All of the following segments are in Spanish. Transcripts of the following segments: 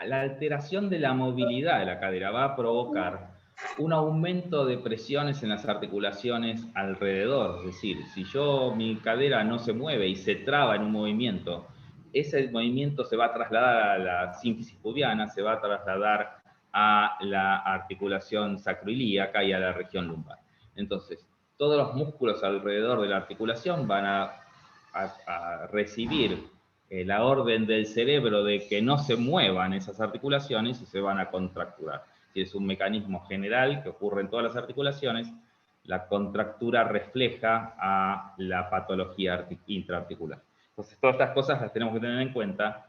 la alteración de la movilidad de la cadera va a provocar un aumento de presiones en las articulaciones alrededor. Es decir, si mi cadera no se mueve y se traba en un movimiento, ese movimiento se va a trasladar a la sínfisis pubiana, se va a trasladar a la articulación sacroilíaca y a la región lumbar. Entonces, todos los músculos alrededor de la articulación van a recibir la orden del cerebro de que no se muevan esas articulaciones y se van a contracturar. Si es un mecanismo general que ocurre en todas las articulaciones, la contractura refleja a la patología intraarticular. Entonces, todas estas cosas las tenemos que tener en cuenta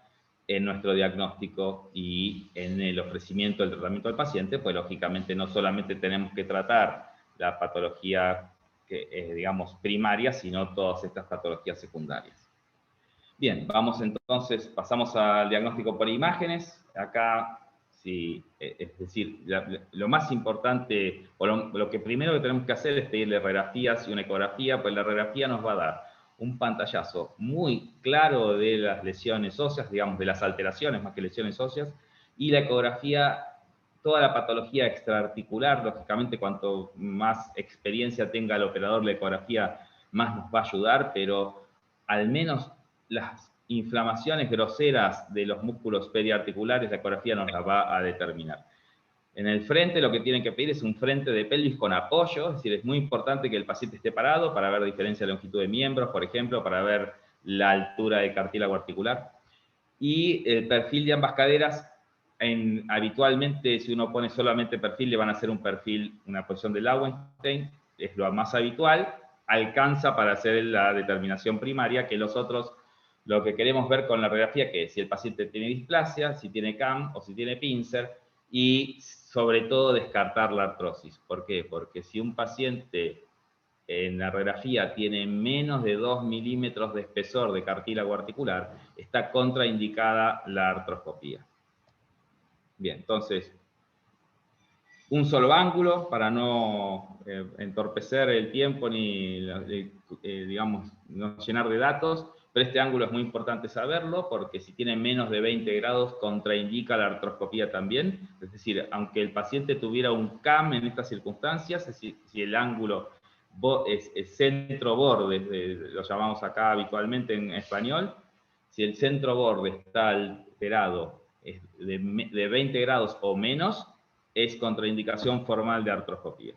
en nuestro diagnóstico y en el ofrecimiento del tratamiento al paciente, pues lógicamente no solamente tenemos que tratar la patología digamos, primaria, sino todas estas patologías secundarias. Bien, vamos entonces, pasamos al diagnóstico por imágenes. Acá, sí, es decir, lo más importante, o lo que primero que tenemos que hacer es pedirle radiografías y una ecografía, pues la radiografía nos va a dar un pantallazo muy claro de las lesiones óseas, digamos, de las alteraciones más que lesiones óseas, y la ecografía, toda la patología extraarticular, lógicamente, cuanto más experiencia tenga el operador, la ecografía más nos va a ayudar, pero al menos las inflamaciones groseras de los músculos periarticulares, la ecografía nos la va a determinar. En el frente lo que tienen que pedir es un frente de pelvis con apoyo, es decir, es muy importante que el paciente esté parado para ver diferencia de longitud de miembros, por ejemplo, para ver la altura del cartílago articular. Y el perfil de ambas caderas, habitualmente si uno pone solamente perfil, le van a hacer un perfil, una posición de Lauenstein, es lo más habitual, alcanza para hacer la determinación primaria, que los otros, lo que queremos ver con la radiografía, que es si el paciente tiene displasia, si tiene CAM o si tiene pincer, y sobre todo descartar la artrosis. ¿Por qué? Porque si un paciente en la radiografía tiene menos de 2 milímetros de espesor de cartílago articular, está contraindicada la artroscopía. Bien, entonces, un solo ángulo para no entorpecer el tiempo ni, digamos, no llenar de datos, pero este ángulo es muy importante saberlo porque si tiene menos de 20 grados contraindica la artroscopía también, es decir, aunque el paciente tuviera un CAM en estas circunstancias, es decir, si el ángulo es centro-borde, lo llamamos acá habitualmente en español, si el centro-borde está alterado de 20 grados o menos, es contraindicación formal de artroscopía.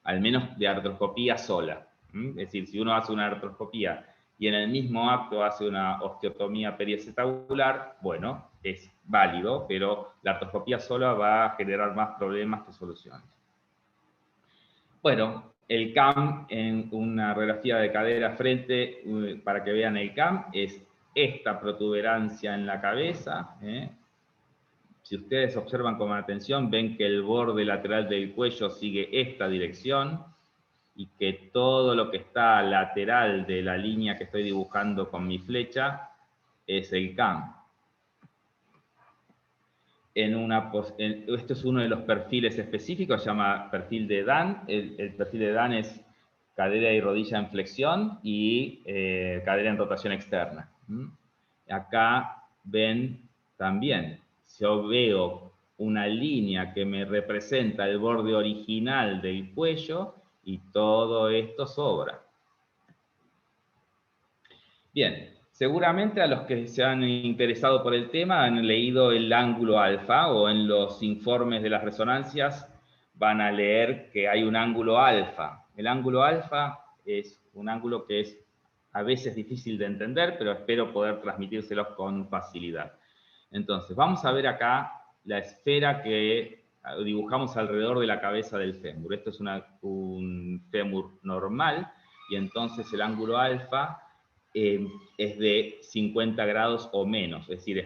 Al menos de artroscopía sola. Es decir, si uno hace una artroscopía y en el mismo acto hace una osteotomía periacetabular, bueno, es válido, pero la artroscopía sola va a generar más problemas que soluciones. Bueno, el CAM en una radiografía de cadera frente, para que vean el CAM, es esta protuberancia en la cabeza. Si ustedes observan con atención, ven que el borde lateral del cuello sigue esta dirección y que todo lo que está lateral de la línea que estoy dibujando con mi flecha es el CAM. Esto es uno de los perfiles específicos, se llama perfil de Dan. El perfil de Dan es cadera y rodilla en flexión y cadera en rotación externa. Acá ven también, yo veo una línea que me representa el borde original del cuello y todo esto sobra. Bien, seguramente a los que se han interesado por el tema han leído el ángulo alfa o en los informes de las resonancias van a leer que hay un ángulo alfa. El ángulo alfa es un ángulo que es a veces difícil de entender, pero espero poder transmitírselos con facilidad. Entonces, vamos a ver acá la esfera que dibujamos alrededor de la cabeza del fémur. Esto es un fémur normal y entonces el ángulo alfa es de 50 grados o menos, es decir,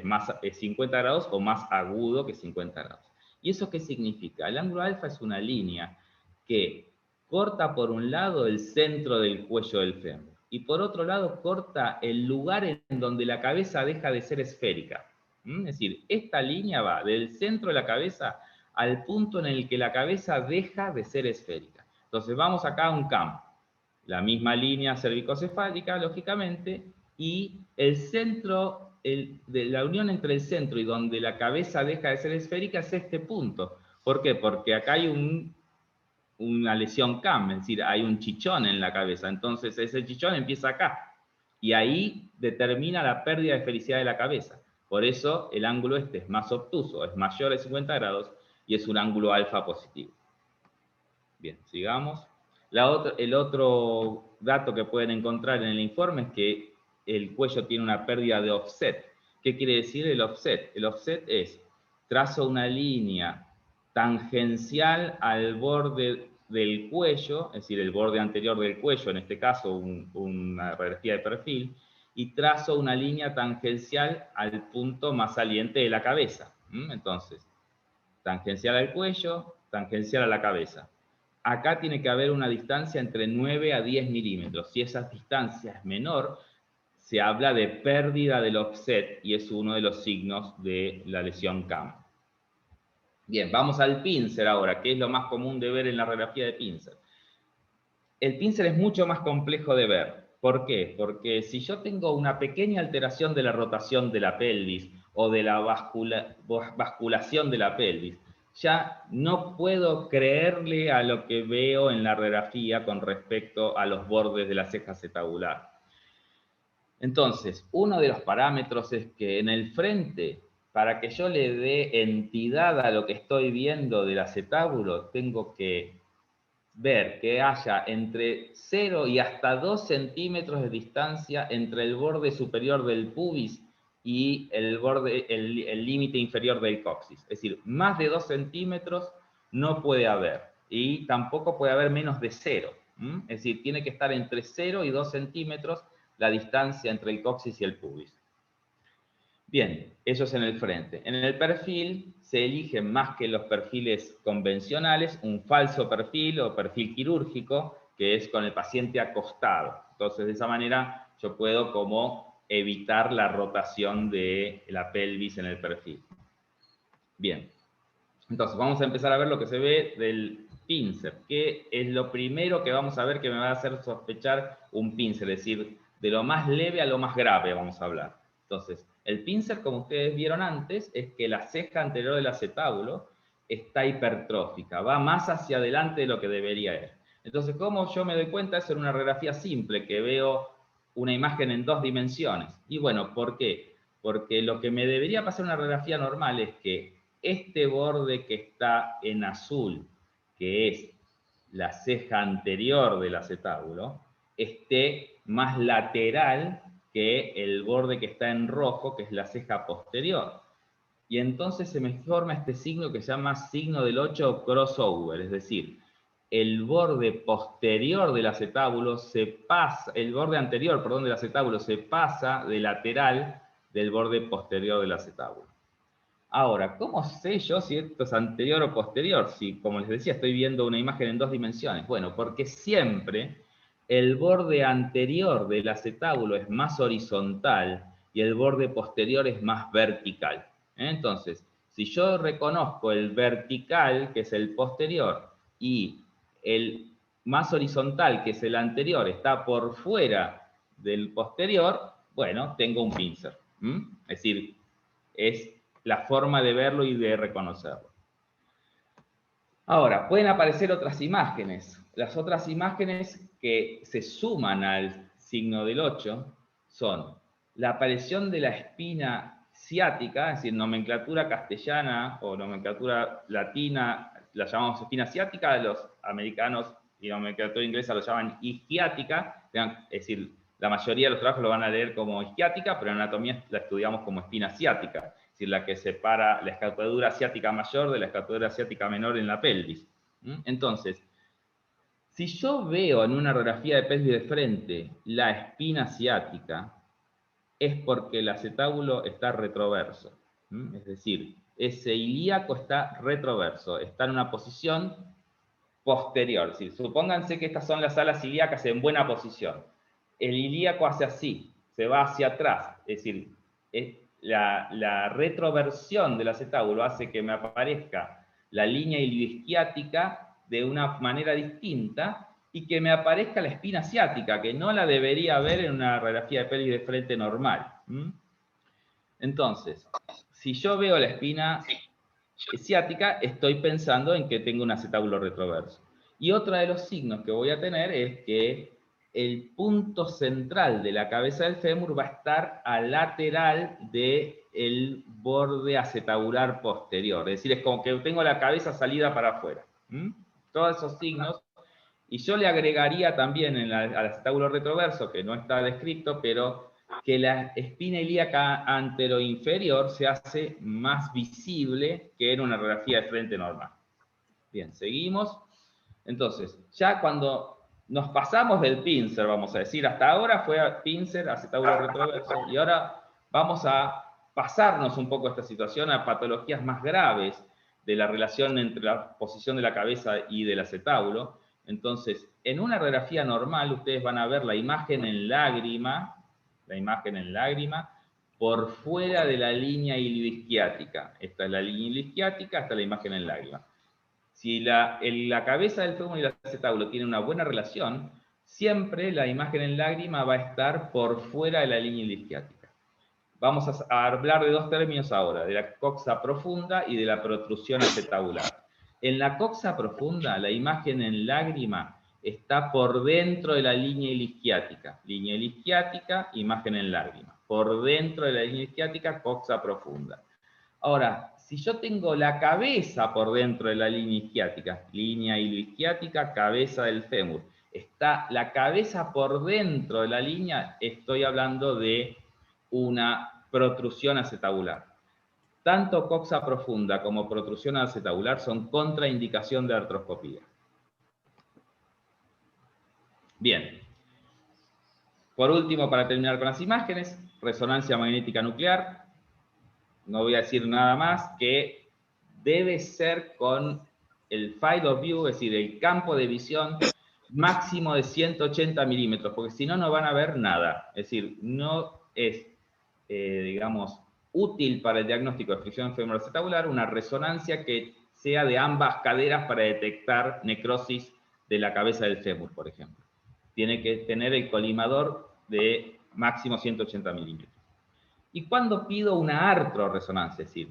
es 50 grados o más agudo que 50 grados. ¿Y eso qué significa? El ángulo alfa es una línea que corta por un lado el centro del cuello del fémur y por otro lado corta el lugar en donde la cabeza deja de ser esférica. Es decir, esta línea va del centro de la cabeza al punto en el que la cabeza deja de ser esférica. Entonces vamos acá a un CAM. La misma línea cervicocefálica, lógicamente, y el centro de la unión entre el centro y donde la cabeza deja de ser esférica es este punto. ¿Por qué? Porque acá hay una lesión CAM, es decir, hay un chichón en la cabeza. Entonces ese chichón empieza acá. Y ahí determina la pérdida de esfericidad de la cabeza. Por eso el ángulo este es más obtuso, es mayor de 50 grados y es un ángulo alfa positivo. Bien, sigamos. El otro dato que pueden encontrar en el informe es que el cuello tiene una pérdida de offset. ¿Qué quiere decir el offset? El offset es trazo una línea tangencial al borde del cuello, es decir, el borde anterior del cuello, en este caso una radiografía de perfil, y trazo una línea tangencial al punto más saliente de la cabeza. Entonces, tangencial al cuello, tangencial a la cabeza. Acá tiene que haber una distancia entre 9 a 10 milímetros. Si esa distancia es menor, se habla de pérdida del offset y es uno de los signos de la lesión CAM. Bien, vamos al pincer ahora, que es lo más común de ver en la radiografía de pincer. El pincer es mucho más complejo de ver. ¿Por qué? Porque si yo tengo una pequeña alteración de la rotación de la pelvis o de la basculación de la pelvis, ya no puedo creerle a lo que veo en la radiografía con respecto a los bordes de la ceja acetabular. Entonces, uno de los parámetros es que en el frente, para que yo le dé entidad a lo que estoy viendo del acetábulo, tengo que ver que haya entre 0 y hasta 2 centímetros de distancia entre el borde superior del pubis y el límite inferior del coxis. Es decir, más de 2 centímetros no puede haber. Y tampoco puede haber menos de 0. Es decir, tiene que estar entre 0 y 2 centímetros la distancia entre el coxis y el pubis. Bien, eso es en el frente. En el perfil se elige, más que los perfiles convencionales, un falso perfil o perfil quirúrgico, que es con el paciente acostado. Entonces, de esa manera yo puedo como evitar la rotación de la pelvis en el perfil. Bien, entonces vamos a empezar a ver lo que se ve del pincer, que es lo primero que vamos a ver que me va a hacer sospechar un pincer, es decir, de lo más leve a lo más grave vamos a hablar. Entonces, el pincer, como ustedes vieron antes, es que la ceja anterior del acetábulo está hipertrófica, va más hacia adelante de lo que debería ir. Entonces, ¿cómo yo me doy cuenta? Es en una radiografía simple, que veo una imagen en 2 dimensiones. Y bueno, ¿por qué? Porque lo que me debería pasar en una radiografía normal es que este borde que está en azul, que es la ceja anterior del acetábulo, esté más lateral que el borde que está en rojo, que es la ceja posterior. Y entonces se me forma este signo que se llama signo del 8 crossover, es decir, el borde posterior del acetábulo se pasa, el borde anterior, perdón, del acetábulo se pasa de lateral del borde posterior del acetábulo. Ahora, ¿cómo sé yo si esto es anterior o posterior? Si, como les decía, estoy viendo una imagen en 2 dimensiones. Bueno, porque siempre el borde anterior del acetábulo es más horizontal y el borde posterior es más vertical. Entonces, si yo reconozco el vertical, que es el posterior, y el más horizontal, que es el anterior, está por fuera del posterior, bueno, tengo un pincer. Es decir, es la forma de verlo y de reconocerlo. Ahora, pueden aparecer otras imágenes. Las otras imágenes que se suman al signo del 8 son la aparición de la espina ciática, es decir, nomenclatura castellana o nomenclatura latina, la llamamos espina ciática, los americanos y nomenclatura inglesa lo llaman isquiática, es decir, la mayoría de los trabajos lo van a leer como isquiática, pero en anatomía la estudiamos como espina ciática, es decir, la que separa la escapula ciática mayor de la escapula ciática menor en la pelvis. Entonces, si yo veo en una radiografía de pelvis de frente la espina ciática, es porque el acetábulo está retroverso. Es decir, ese ilíaco está retroverso, está en una posición posterior. Es decir, supónganse que estas son las alas ilíacas en buena posición. El ilíaco hace así, se va hacia atrás. Es decir, la retroversión del acetábulo hace que me aparezca la línea ilioisquiática de una manera distinta y que me aparezca la espina ciática, que no la debería haber en una radiografía de pelvis de frente normal. Entonces, si yo veo la espina ciática, estoy pensando en que tengo un acetábulo retroverso. Y otro de los signos que voy a tener es que el punto central de la cabeza del fémur va a estar a lateral del borde acetabular posterior. Es decir, es como que tengo la cabeza salida para afuera. Todos esos signos. Y yo le agregaría también al acetábulo retroverso, que no está descrito, pero que la espina ilíaca anteroinferior se hace más visible que en una radiografía de frente normal. Bien, seguimos. Entonces, ya cuando nos pasamos del pincer, vamos a decir, hasta ahora fue pincer, acetábulo retroverso, y ahora vamos a pasarnos un poco esta situación a patologías más graves de la relación entre la posición de la cabeza y del acetábulo. Entonces, en una radiografía normal, ustedes van a ver la imagen en lágrima, por fuera de la línea ilioisquiática. Esta es la línea ilioisquiática, esta es la imagen en lágrima. Si la cabeza del fémur y el acetábulo tienen una buena relación, siempre la imagen en lágrima va a estar por fuera de la línea ilioisquiática. Vamos a hablar de dos términos ahora, de la coxa profunda y de la protrusión acetabular. En la coxa profunda, la imagen en lágrima está por dentro de la línea ilioisquiática. Línea ilioisquiática, imagen en lágrima. Por dentro de la línea ilioisquiática, coxa profunda. Ahora, si yo tengo la cabeza por dentro de la línea isquiática, línea ilioisquiática, cabeza del fémur, está la cabeza por dentro de la línea, estoy hablando de una protrusión acetabular. Tanto coxa profunda como protrusión acetabular son contraindicación de artroscopía. Bien. Por último, para terminar con las imágenes, resonancia magnética nuclear. No voy a decir nada más, que debe ser con el field of view, es decir, el campo de visión máximo de 180 milímetros, porque si no, no van a ver nada. Es decir, no es, digamos, útil para el diagnóstico de fricción femoroacetabular una resonancia que sea de ambas caderas para detectar necrosis de la cabeza del fémur, por ejemplo. Tiene que tener el colimador de máximo 180 milímetros. ¿Y cuándo pido una artroresonancia? Es decir,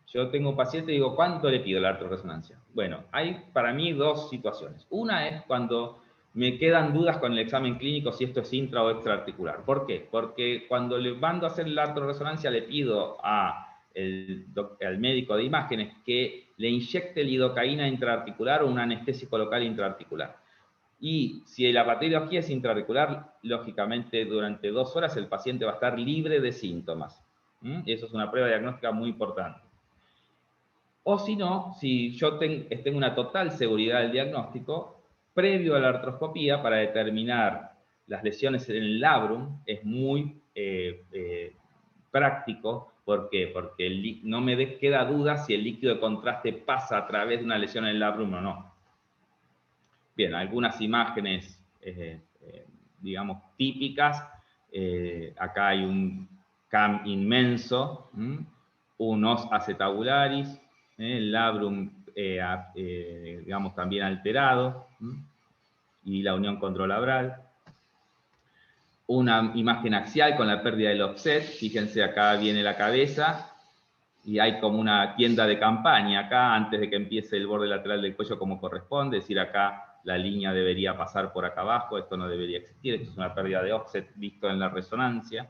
yo tengo un paciente y digo, ¿cuánto le pido la artroresonancia? Bueno, hay para mí dos situaciones. Una es cuando me quedan dudas con el examen clínico si esto es intra o extraarticular. ¿Por qué? Porque cuando le mando a hacer la artroresonancia le pido al médico de imágenes que le inyecte lidocaína intraarticular o un anestésico local intraarticular. Y si la patología es intraarticular, lógicamente durante 2 horas el paciente va a estar libre de síntomas. Eso es una prueba diagnóstica muy importante. O si no, si yo tengo una total seguridad del diagnóstico, previo a la artroscopía para determinar las lesiones en el labrum, es muy práctico. ¿Por qué? Porque no me queda duda si el líquido de contraste pasa a través de una lesión en el labrum o no. Bien, algunas imágenes, digamos, típicas. Acá hay un CAM inmenso, un os acetabularis, el labrum, digamos, también alterado, y la unión condrolabral. Una imagen axial con la pérdida del offset. Fíjense, acá viene la cabeza y hay como una tienda de campaña acá antes de que empiece el borde lateral del cuello como corresponde. Es decir, acá la línea debería pasar por acá abajo, esto no debería existir, esto es una pérdida de offset visto en la resonancia.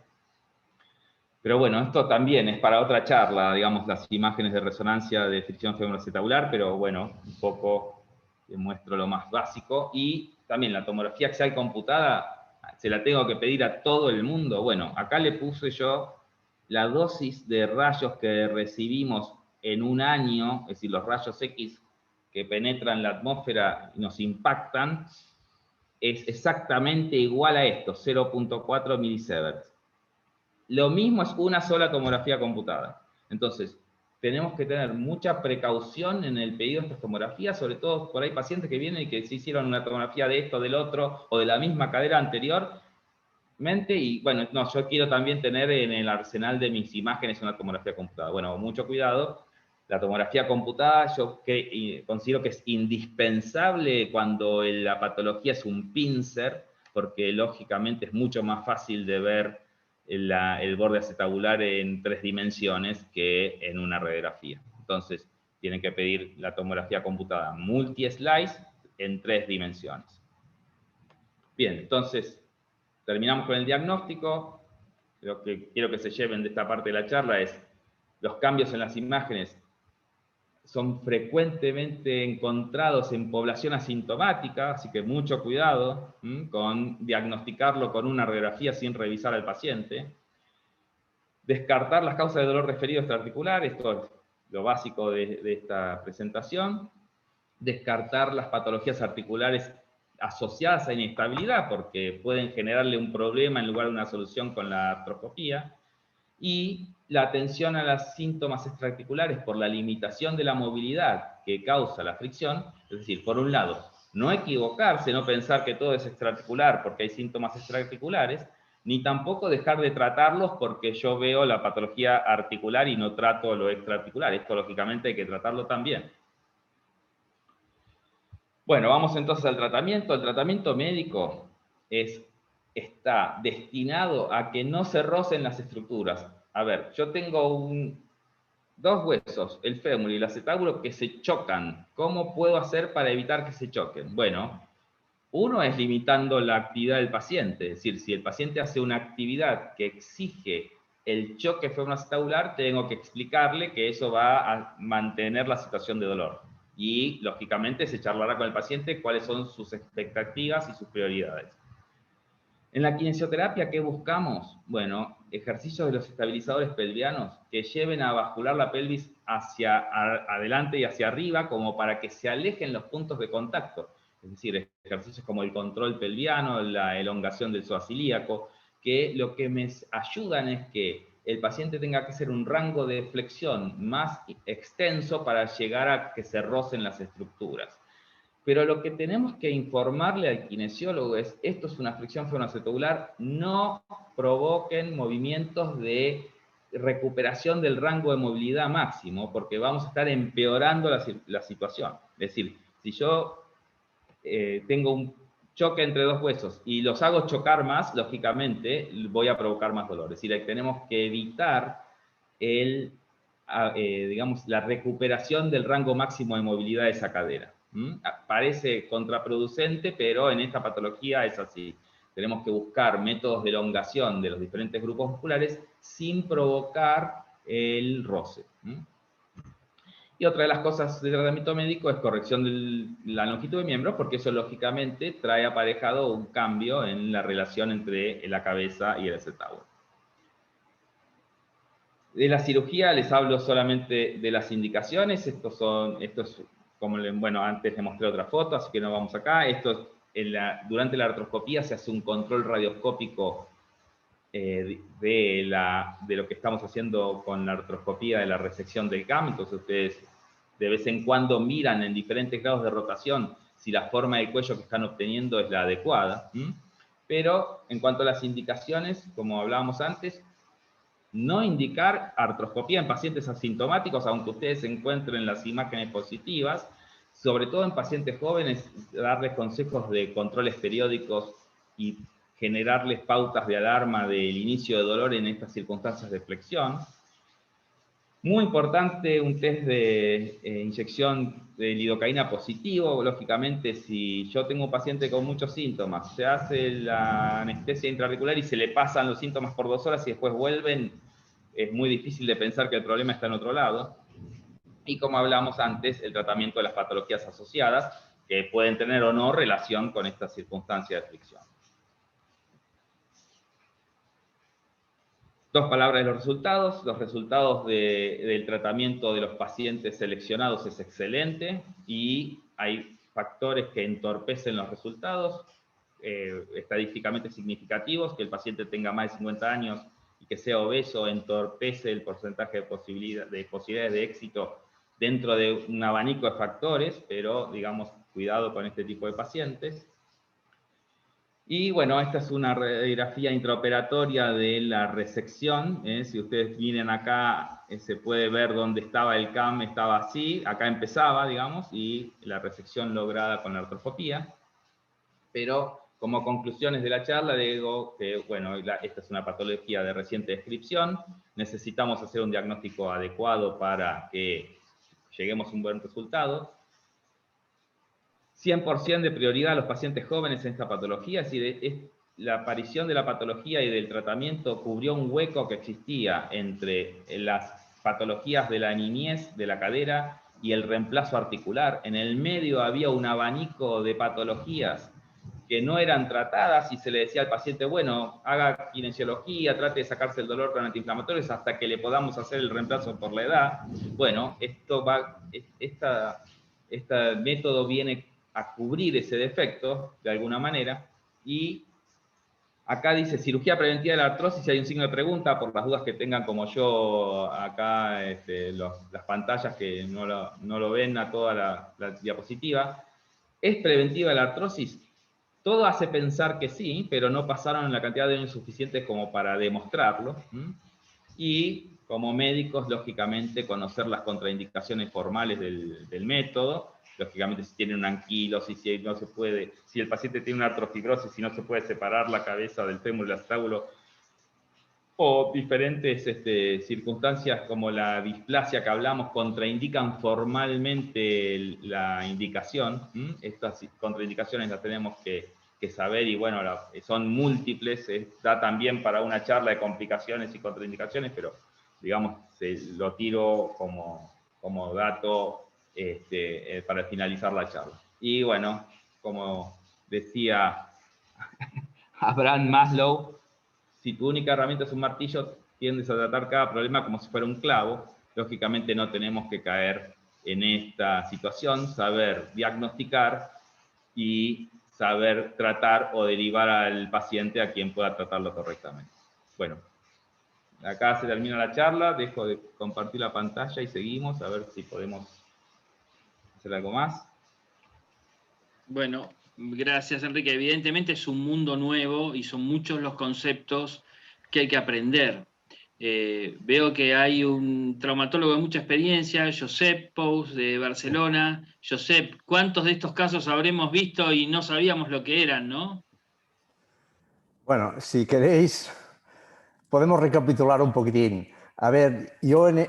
Pero bueno, esto también es para otra charla, digamos, las imágenes de resonancia de fricción femoroacetabular, pero bueno, un poco muestro lo más básico. Y también la tomografía axial computada, se la tengo que pedir a todo el mundo. Bueno, acá le puse yo la dosis de rayos que recibimos en un año, es decir, los rayos X que penetran la atmósfera y nos impactan, es exactamente igual a esto, 0.4 milisieverts. Lo mismo es una sola tomografía computada. Entonces, tenemos que tener mucha precaución en el pedido de estas tomografías, sobre todo por ahí pacientes que vienen y que se hicieron una tomografía de esto, del otro, o de la misma cadera anteriormente, y bueno, no, yo quiero también tener en el arsenal de mis imágenes una tomografía computada. Bueno, mucho cuidado. La tomografía computada yo considero que es indispensable cuando la patología es un pincer, porque lógicamente es mucho más fácil de ver el borde acetabular en 3 dimensiones que en una radiografía. Entonces, tienen que pedir la tomografía computada multi-slice en 3 dimensiones. Bien, entonces, terminamos con el diagnóstico. Lo que quiero que se lleven de esta parte de la charla es los cambios en las imágenes son frecuentemente encontrados en población asintomática, así que mucho cuidado con diagnosticarlo con una radiografía sin revisar al paciente. Descartar las causas de dolor referido extraarticular, esto es lo básico de esta presentación. Descartar las patologías articulares asociadas a inestabilidad, porque pueden generarle un problema en lugar de una solución con la artroscopía. Y la atención a los síntomas extraarticulares por la limitación de la movilidad que causa la fricción, es decir, por un lado, no equivocarse, no pensar que todo es extraarticular porque hay síntomas extraarticulares, ni tampoco dejar de tratarlos porque yo veo la patología articular y no trato lo extraarticular. Esto, lógicamente, hay que tratarlo también. Bueno, vamos entonces al tratamiento. El tratamiento médico está destinado a que no se rocen las estructuras. A ver, yo tengo dos huesos, el fémur y el acetábulo, que se chocan. ¿Cómo puedo hacer para evitar que se choquen? Bueno, uno es limitando la actividad del paciente. Es decir, si el paciente hace una actividad que exige el choque fémur-acetabular, tengo que explicarle que eso va a mantener la situación de dolor. Y, lógicamente, se charlará con el paciente cuáles son sus expectativas y sus prioridades. En la kinesiología, ¿qué buscamos? Bueno, ejercicios de los estabilizadores pelvianos que lleven a bascular la pelvis hacia adelante y hacia arriba, como para que se alejen los puntos de contacto. Es decir, ejercicios como el control pelviano, la elongación del psoas ilíaco, que lo que me ayudan es que el paciente tenga que hacer un rango de flexión más extenso para llegar a que se rocen las estructuras. Pero lo que tenemos que informarle al kinesiólogo es, esto es una fricción fémur-acetabular, no provoquen movimientos de recuperación del rango de movilidad máximo, porque vamos a estar empeorando la situación. Es decir, si yo tengo un choque entre dos huesos y los hago chocar más, lógicamente voy a provocar más dolor. Es decir, tenemos que evitar digamos, la recuperación del rango máximo de movilidad de esa cadera. Parece contraproducente, pero en esta patología es así. Tenemos que buscar métodos de elongación de los diferentes grupos musculares sin provocar el roce. Y otra de las cosas del tratamiento médico es corrección de la longitud de miembros, porque eso lógicamente trae aparejado un cambio en la relación entre la cabeza y el acetábulo. De la cirugía les hablo solamente de las indicaciones. Esto es como, bueno, antes les mostré otra foto, así que no vamos acá. Durante la artroscopía se hace un control radioscópico de lo que estamos haciendo con la artroscopía de la resección del CAM. Entonces ustedes de vez en cuando miran en diferentes grados de rotación si la forma de cuello que están obteniendo es la adecuada. Pero en cuanto a las indicaciones, como hablábamos antes, no indicar artroscopía en pacientes asintomáticos, aunque ustedes encuentren las imágenes positivas, sobre todo en pacientes jóvenes, darles consejos de controles periódicos y generarles pautas de alarma del inicio de dolor en estas circunstancias de flexión. Muy importante un test de inyección de lidocaína positivo. Lógicamente, si yo tengo un paciente con muchos síntomas, se hace la anestesia intraarticular y se le pasan los síntomas por 2 horas y después vuelven, es muy difícil de pensar que el problema está en otro lado. Y como hablamos antes, el tratamiento de las patologías asociadas, que pueden tener o no relación con esta circunstancia de fricción. 2 palabras de los resultados. Los resultados del tratamiento de los pacientes seleccionados es excelente y hay factores que entorpecen los resultados, estadísticamente significativos, que el paciente tenga más de 50 años y que sea obeso entorpece el porcentaje de posibilidades de éxito dentro de un abanico de factores, pero digamos, cuidado con este tipo de pacientes. Y bueno, esta es una radiografía intraoperatoria de la resección. Si ustedes vienen acá, se puede ver dónde estaba el CAM, estaba así, acá empezaba, digamos, y la resección lograda con la artroscopía. Pero Como conclusiones de la charla, digo que, bueno, esta es una patología de reciente descripción, necesitamos hacer un diagnóstico adecuado para que lleguemos a un buen resultado. 100% de prioridad a los pacientes jóvenes en esta patología, es decir, la aparición de la patología y del tratamiento cubrió un hueco que existía entre las patologías de la niñez, de la cadera y el reemplazo articular. En el medio había un abanico de patologías que no eran tratadas y se le decía al paciente, bueno, haga kinesiología, trate de sacarse el dolor con antiinflamatorios hasta que le podamos hacer el reemplazo por la edad. Bueno, este método viene a cubrir ese defecto de alguna manera. Y acá dice cirugía preventiva de la artrosis, hay un signo de pregunta por las dudas que tengan como yo acá las pantallas que no lo ven a toda la diapositiva. ¿Es preventiva la artrosis? Todo hace pensar que sí, pero no pasaron la cantidad de años suficientes como para demostrarlo. Y como médicos, lógicamente, conocer las contraindicaciones formales del método. Lógicamente, si tiene una anquilosis, si no se puede, si el paciente tiene una artrofibrosis, si no se puede separar la cabeza del fémur y el acéfalo, o diferentes circunstancias como la displasia que hablamos contraindican formalmente la indicación. Estas contraindicaciones las tenemos que saber y bueno, son múltiples, da también para una charla de complicaciones y contraindicaciones, pero digamos, lo tiro como dato para finalizar la charla. Y bueno, como decía Abraham Maslow, si tu única herramienta es un martillo, tiendes a tratar cada problema como si fuera un clavo. Lógicamente no tenemos que caer en esta situación, saber diagnosticar y saber tratar o derivar al paciente a quien pueda tratarlo correctamente. Bueno, acá se termina la charla, dejo de compartir la pantalla y seguimos a ver si podemos hacer algo más. Bueno, gracias Enrique. Evidentemente es un mundo nuevo y son muchos los conceptos que hay que aprender. Veo que hay un traumatólogo de mucha experiencia, Josep Pous de Barcelona. Josep, ¿cuántos de estos casos habremos visto y no sabíamos lo que eran, no? Bueno, si queréis, podemos recapitular un poquitín. A ver,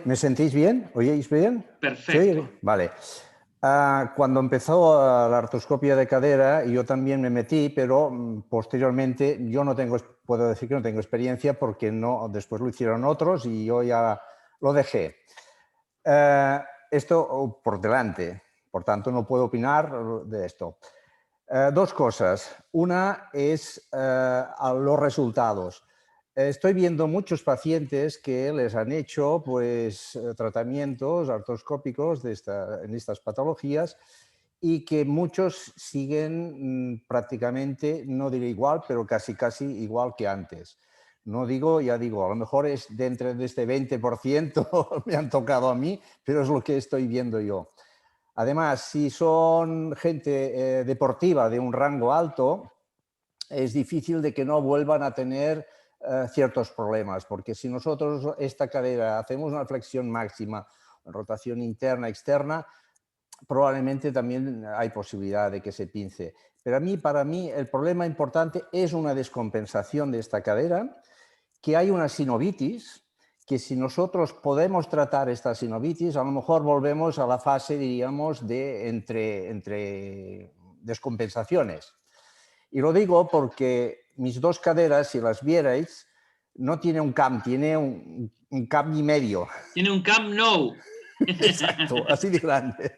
¿me sentís bien? ¿Oíais bien? Perfecto. Sí, vale. Cuando empezó la artroscopia de cadera, yo también me metí, pero posteriormente yo puedo decir que no tengo experiencia porque después lo hicieron otros y yo ya lo dejé. Esto por delante, por tanto no puedo opinar de esto. Dos cosas. Una es los resultados. Estoy viendo muchos pacientes que les han hecho tratamientos artroscópicos en estas patologías y que muchos siguen prácticamente, no diré igual, pero casi igual que antes. No digo, ya digo, a lo mejor es dentro de este 20% me han tocado a mí, pero es lo que estoy viendo yo. Además, si son gente deportiva de un rango alto, es difícil de que no vuelvan a tener ciertos problemas, porque si nosotros esta cadera hacemos una flexión máxima, rotación interna, externa, probablemente también hay posibilidad de que se pince. Pero para mí, el problema importante es una descompensación de esta cadera, que hay una sinovitis, que si nosotros podemos tratar esta sinovitis, a lo mejor volvemos a la fase, diríamos, de entre descompensaciones. Y lo digo porque mis dos caderas, si las vierais, no tiene un CAM, tiene un CAM y medio. Tiene un Camp Nou. Exacto, así de grande.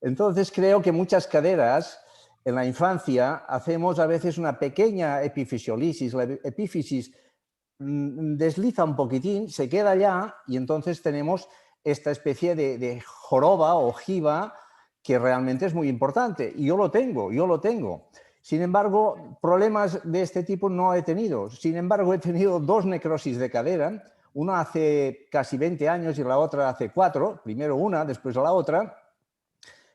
Entonces creo que muchas caderas en la infancia hacemos a veces una pequeña epifisiolisis. La epífisis desliza un poquitín, se queda allá y entonces tenemos esta especie de joroba o ojiva que realmente es muy importante. Y yo lo tengo. Sin embargo, problemas de este tipo no he tenido. Sin embargo, he tenido dos necrosis de cadera, una hace casi 20 años y la otra hace 4, primero una, después la otra.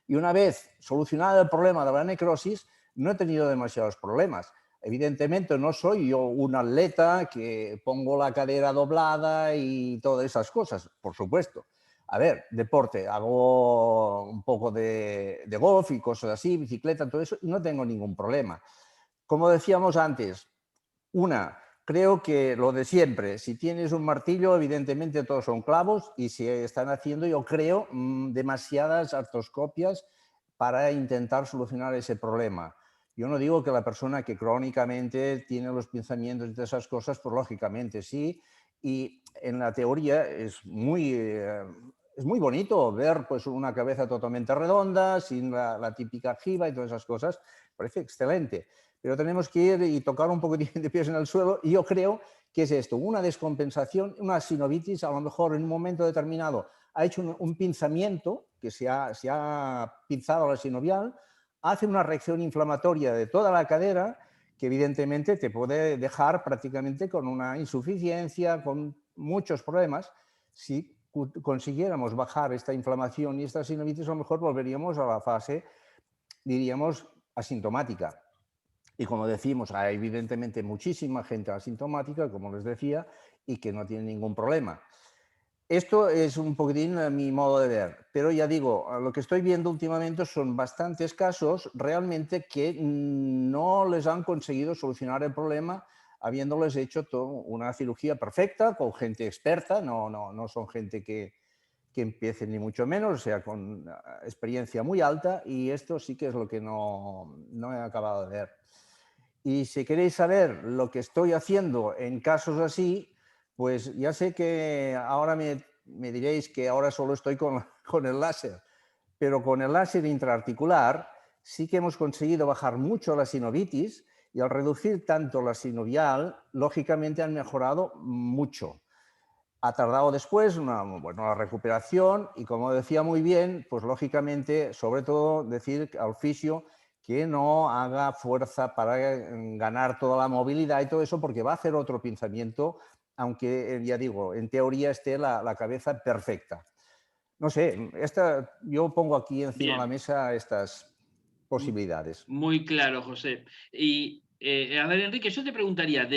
Y una vez solucionado el problema de la necrosis, no he tenido demasiados problemas. Evidentemente no soy yo un atleta que pongo la cadera doblada y todas esas cosas, por supuesto. A ver, deporte, hago un poco de golf y cosas así, bicicleta, todo eso, y no tengo ningún problema. como decíamos antes, creo que lo de siempre, si tienes un martillo, evidentemente todos son clavos y se están haciendo, yo creo, demasiadas artroscopias para intentar solucionar ese problema. Yo no digo que la persona que crónicamente tiene los pensamientos de esas cosas, pues lógicamente sí, y en la teoría es muy bonito ver pues, una cabeza totalmente redonda, sin la típica jiba y todas esas cosas, parece excelente. Pero tenemos que ir y tocar un poquitín de pies en el suelo y yo creo que es esto, una descompensación, una sinovitis, a lo mejor en un momento determinado ha hecho un pinzamiento, que se ha pinzado la sinovial, hace una reacción inflamatoria de toda la cadera que evidentemente te puede dejar prácticamente con una insuficiencia, con muchos problemas. Si consiguiéramos bajar esta inflamación y esta sinovitis, a lo mejor volveríamos a la fase, diríamos, asintomática. Y como decimos, hay evidentemente muchísima gente asintomática, como les decía, y que no tiene ningún problema. Esto es un poquitín mi modo de ver, pero ya digo, lo que estoy viendo últimamente son bastantes casos realmente que no les han conseguido solucionar el problema habiéndoles hecho una cirugía perfecta con gente experta, no son gente que empiece ni mucho menos, o sea, con experiencia muy alta, y esto sí que es lo que no he acabado de ver. Y si queréis saber lo que estoy haciendo en casos así, pues ya sé que ahora me diréis que ahora solo estoy con el láser, pero con el láser intraarticular sí que hemos conseguido bajar mucho la sinovitis y al reducir tanto la sinovial, lógicamente han mejorado mucho. Ha tardado después la recuperación y, como decía muy bien, pues lógicamente, sobre todo decir al fisio que no haga fuerza para ganar toda la movilidad y todo eso, porque va a hacer otro pinzamiento, aunque, ya digo, en teoría esté la cabeza perfecta. No sé, yo pongo aquí encima de la mesa estas posibilidades. Muy claro, José. Y a ver, Enrique, yo te preguntaría,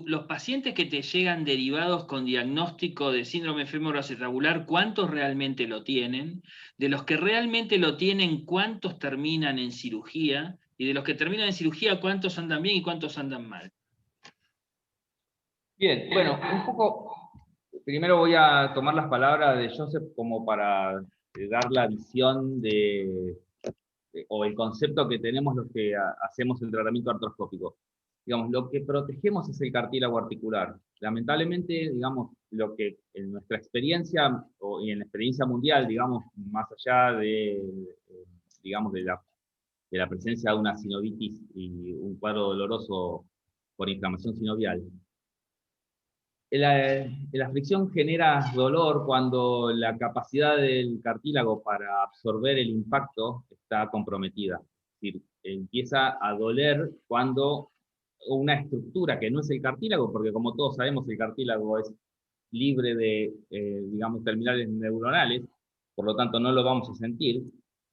los pacientes que te llegan derivados con diagnóstico de síndrome femoroacetabular, ¿cuántos realmente lo tienen? De los que realmente lo tienen, ¿cuántos terminan en cirugía? Y de los que terminan en cirugía, ¿cuántos andan bien y cuántos andan mal? Bien, bueno, un poco, primero voy a tomar las palabras de Joseph como para dar la visión o el concepto que tenemos los que hacemos el tratamiento artroscópico. Digamos, lo que protegemos es el cartílago articular. Lamentablemente, digamos, lo que en nuestra experiencia y en la experiencia mundial, digamos, más allá digamos, de la presencia de una sinovitis y un cuadro doloroso por inflamación sinovial, la fricción genera dolor cuando la capacidad del cartílago para absorber el impacto está comprometida. Es decir, empieza a doler cuando una estructura que no es el cartílago, porque como todos sabemos el cartílago es libre de, digamos, terminales neuronales, por lo tanto no lo vamos a sentir.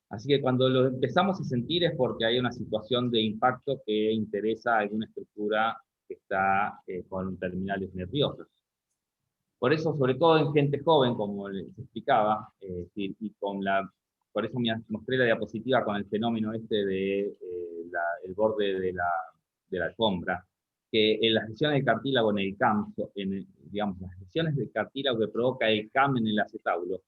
Así que cuando lo empezamos a sentir es porque hay una situación de impacto que interesa a alguna estructura que está con terminales nerviosas. Por eso, sobre todo en gente joven, como les explicaba, y por eso mostré la diapositiva con el fenómeno este de el borde de la alfombra, que en las lesiones de cartílago en el CAM, digamos, las lesiones de cartílago que provoca el CAM en el acetábulo,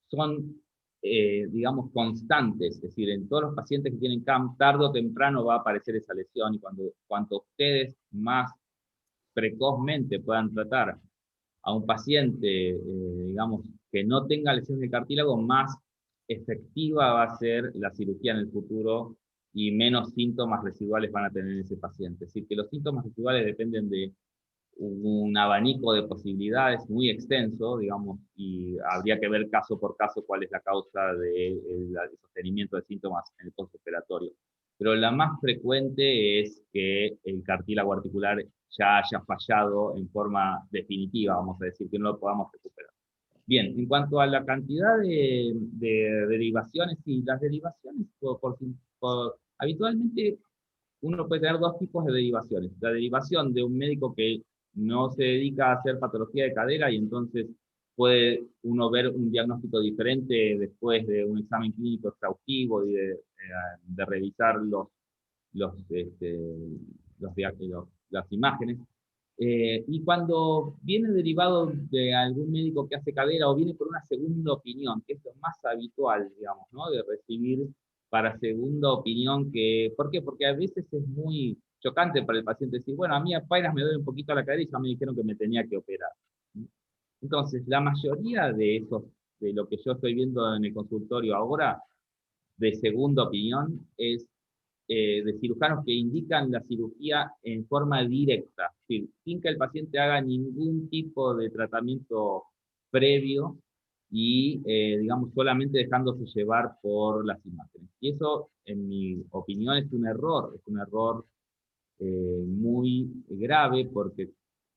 son, digamos, constantes, es decir, en todos los pacientes que tienen CAM, tarde o temprano va a aparecer esa lesión, y cuanto ustedes más precozmente puedan tratar a un paciente, digamos, que no tenga lesiones de cartílago, más efectiva va a ser la cirugía en el futuro y menos síntomas residuales van a tener ese paciente. Es decir, que los síntomas residuales dependen de un abanico de posibilidades muy extenso, digamos, y habría que ver caso por caso cuál es la causa del sostenimiento de síntomas en el postoperatorio. Pero la más frecuente es que el cartílago articular ya haya fallado en forma definitiva, vamos a decir, que no lo podamos recuperar. Bien, en cuanto a la cantidad de derivaciones, sí, las derivaciones, habitualmente uno puede tener dos tipos de derivaciones. La derivación de un médico que no se dedica a hacer patología de cadera y entonces puede uno ver un diagnóstico diferente después de un examen clínico exhaustivo y de revisar las imágenes. Y cuando viene derivado de algún médico que hace cadera o viene por una segunda opinión, que es lo más habitual, digamos, ¿no? De recibir para segunda opinión, ¿por qué? Porque a veces es muy chocante para el paciente decir, bueno, a mí apenas me duele un poquito la cadera y ya me dijeron que me tenía que operar. Entonces, la mayoría de lo que yo estoy viendo en el consultorio ahora, de segunda opinión, es de cirujanos que indican la cirugía en forma directa, sin que el paciente haga ningún tipo de tratamiento previo y, digamos, solamente dejándose llevar por las imágenes. Y eso, en mi opinión, es un error muy grave porque,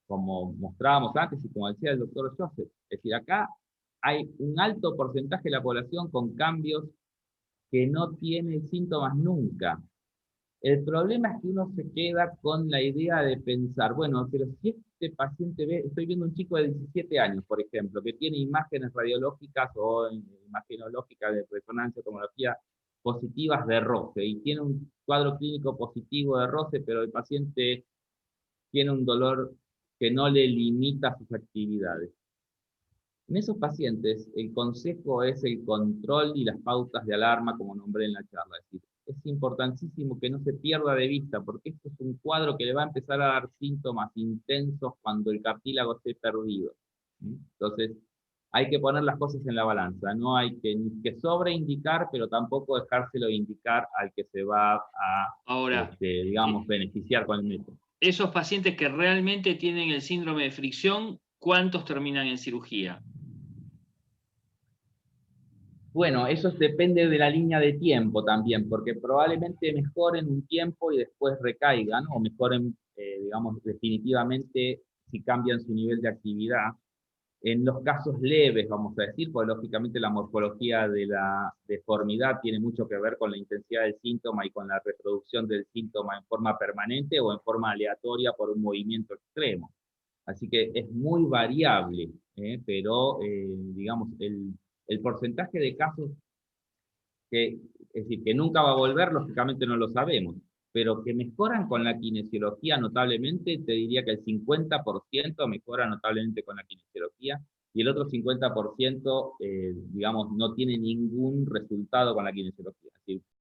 como mostrábamos antes y como decía el doctor Joseph, es decir, acá hay un alto porcentaje de la población con cambios que no tiene síntomas nunca. El problema es que uno se queda con la idea de pensar, bueno, pero si este paciente ve, estoy viendo un chico de 17 años, por ejemplo, que tiene imágenes radiológicas o imagenológicas de resonancia, tomografía positivas de roce, y tiene un cuadro clínico positivo de roce, pero el paciente tiene un dolor que no le limita sus actividades. En esos pacientes, el consejo es el control y las pautas de alarma, como nombré en la charla. Es decir, es importantísimo que no se pierda de vista, porque esto es un cuadro que le va a empezar a dar síntomas intensos cuando el cartílago esté perdido. Entonces, hay que poner las cosas en la balanza. No hay que sobreindicar, pero tampoco dejárselo indicar al que se va a, Ahora, digamos, beneficiar con el método. Esos pacientes que realmente tienen el síndrome de fricción, ¿cuántos terminan en cirugía? Bueno, eso depende de la línea de tiempo también, porque probablemente mejoren un tiempo y después recaigan, o mejoren, digamos, definitivamente si cambian su nivel de actividad. En los casos leves, vamos a decir, porque lógicamente la morfología de la deformidad tiene mucho que ver con la intensidad del síntoma y con la reproducción del síntoma en forma permanente o en forma aleatoria por un movimiento extremo. Así que es muy variable, pero digamos, el porcentaje de casos es decir, que nunca va a volver, lógicamente no lo sabemos, pero que mejoran con la kinesiología notablemente, te diría que el 50% mejora notablemente con la kinesiología y el otro 50%, digamos, no tiene ningún resultado con la kinesiología. Es decir,